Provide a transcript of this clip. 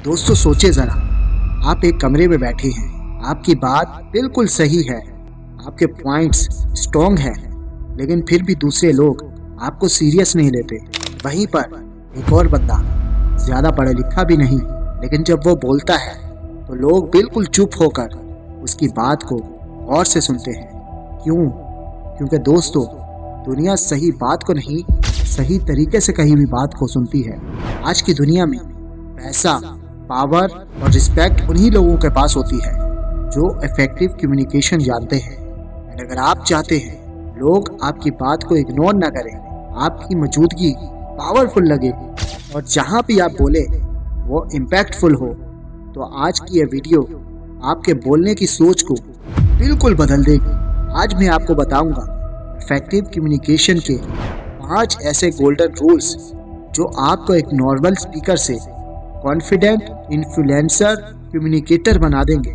दोस्तों सोचे जरा, आप एक कमरे में बैठे हैं, आपकी बात बिल्कुल सही है, आपके पॉइंट्स स्ट्रॉन्ग हैं, लेकिन फिर भी दूसरे लोग आपको सीरियस नहीं लेते। वहीं पर एक और बंदा ज़्यादा पढ़ा लिखा भी नहीं, लेकिन जब वो बोलता है तो लोग बिल्कुल चुप होकर उसकी बात को गौर से सुनते हैं। क्यों? क्योंकि दोस्तों, दुनिया सही बात को नहीं, सही तरीके से कही हुई बात को सुनती है। आज की दुनिया में पैसा, पावर और रिस्पेक्ट उन्हीं लोगों के पास होती है जो इफेक्टिव कम्युनिकेशन जानते हैं। एंड अगर आप चाहते हैं लोग आपकी बात को इग्नोर ना करें, आपकी मौजूदगी पावरफुल लगे और जहाँ भी आप बोले वो इम्पैक्टफुल हो, तो आज की यह वीडियो आपके बोलने की सोच को बिल्कुल बदल देगी। आज मैं आपको बताऊंगा इफेक्टिव कम्युनिकेशन के 5 ऐसे गोल्डन रूल्स जो आपको एक नॉर्मल स्पीकर से कॉन्फिडेंट इन्फ्लुएंसर कम्युनिकेटर बना देंगे।